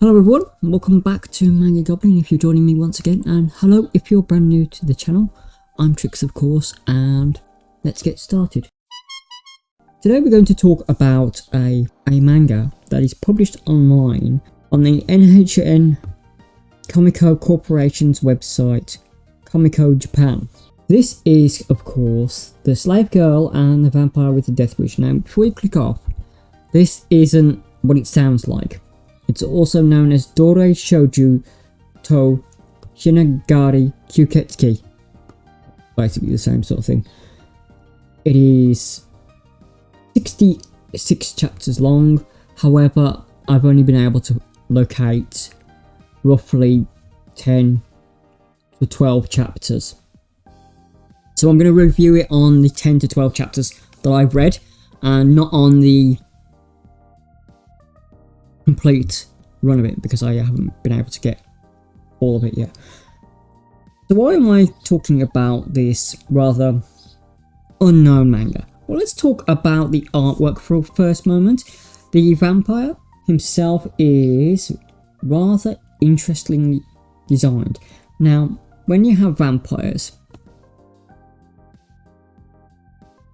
Hello everyone, and welcome back to Manga Goblin if you're joining me once again, and hello if you're brand new to the channel. I'm Trix of course, and let's get started. Today we're going to talk about a manga that is published online on the NHN Comico Corporation's website, Comico Japan. This is of course The Slave Girl and the Vampire with the Death Wish. Now before you click off, this isn't what it sounds like. It's also known as Dorei Shoujo to Shinitagari Kyuuketsuki. Basically the same sort of thing. It is 66 chapters long. However, I've only been able to locate roughly 10 to 12 chapters. So I'm going to review it on the 10 to 12 chapters that I've read, and not on the complete run of it, because I haven't been able to get all of it yet. So why am I talking about this rather unknown manga? Well, let's talk about the artwork for a first moment. The vampire himself is rather interestingly designed. Now, when you have vampires,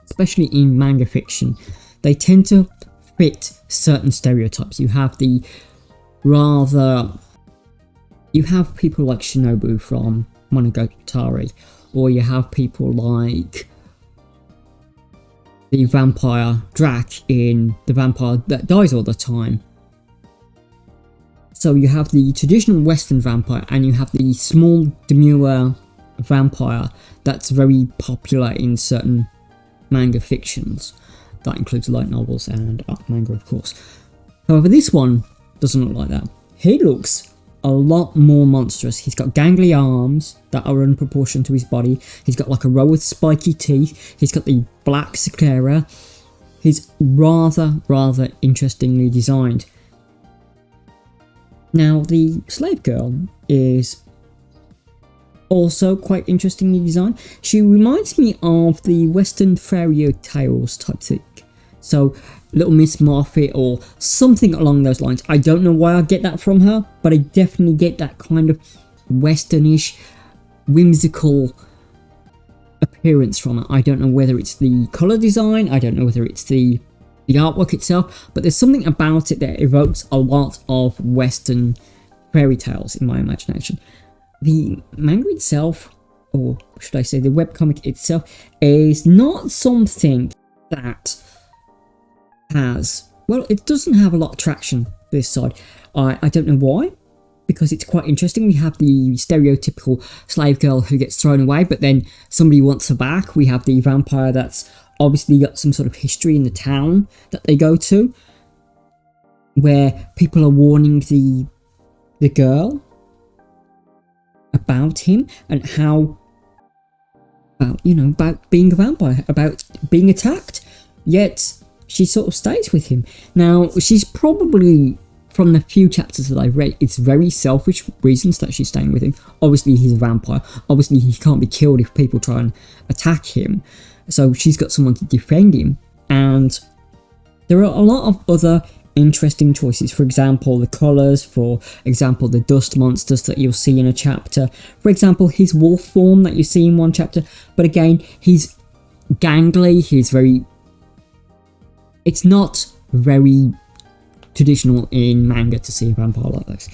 especially in manga fiction, they tend to fit certain stereotypes. You have people like Shinobu from Monogatari, or you have people like the vampire Drac in The Vampire That Dies All the Time. So you have the traditional Western vampire, and you have the small, demure vampire that's very popular in certain manga fictions. That includes light novels and art manga, of course. However, this one doesn't look like that. He looks a lot more monstrous. He's got gangly arms that are unproportioned to his body. He's got like a row of spiky teeth. He's got the black sclera. He's rather interestingly designed. Now, the slave girl is also quite interestingly designed. She reminds me of the Western fairy tales type thing. So, Little Miss Marfit or something along those lines. I don't know why I get that from her, but I definitely get that kind of westernish, whimsical appearance from her. I don't know whether it's the colour design, I don't know whether it's the artwork itself, but there's something about it that evokes a lot of Western fairy tales in my imagination. The manga itself, or should I say the webcomic itself, is not something that has, well, it doesn't have a lot of traction this side. I don't know why, because it's quite interesting. We have the stereotypical slave girl who gets thrown away, but then somebody wants her back. We have the vampire that's obviously got some sort of history in the town that they go to, where people are warning the girl about him and how, about being a vampire, about being attacked, yet she sort of stays with him. Now, she's probably, from the few chapters that I've read, it's very selfish reasons that she's staying with him. Obviously, he's a vampire. Obviously, he can't be killed if people try and attack him. So she's got someone to defend him. And there are a lot of other interesting choices. For example, the colours. For example, the dust monsters that you'll see in a chapter. For example, his wolf form that you see in one chapter. But again, he's gangly. He's very... It's not very traditional in manga to see a vampire like this.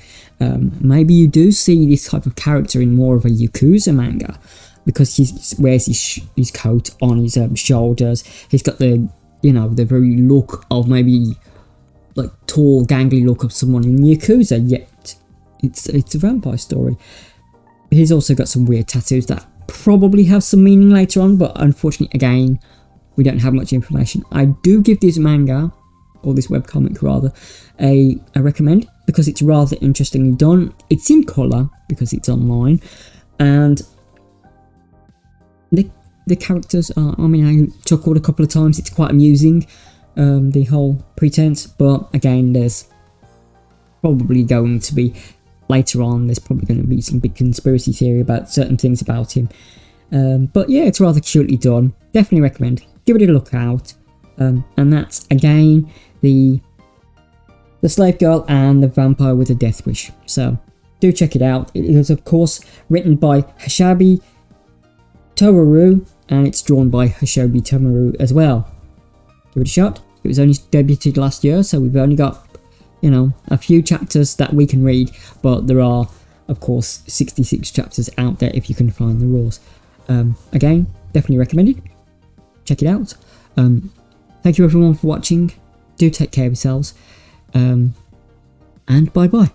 Maybe you do see this type of character in more of a Yakuza manga, because he wears his coat on his shoulders. He's got the very look of maybe like tall, gangly look of someone in Yakuza. Yet it's a vampire story. He's also got some weird tattoos that probably have some meaning later on, but unfortunately, again, we don't have much information. I do give this manga, or this webcomic rather, a recommend, because it's rather interestingly done. It's in colour because it's online, and the characters are, I chuckled a couple of times. It's quite amusing, the whole pretense, but again, there's probably going to be, later on, there's probably going to be some big conspiracy theory about certain things about him. But yeah, it's rather cutely done. Definitely recommend. Give it a look out. And that's, again, the the slave girl and the vampire with a death wish. So do check it out. It is of course written by Hashibe Toworu, and it's drawn by Hashibe Toworu as well. Give it a shot. It was only debuted last year, so we've only got, you know, a few chapters that we can read, but there are of course 66 chapters out there if you can find the raws. Again, definitely recommended. Check it out. Thank you everyone for watching. Do take care of yourselves, and bye bye.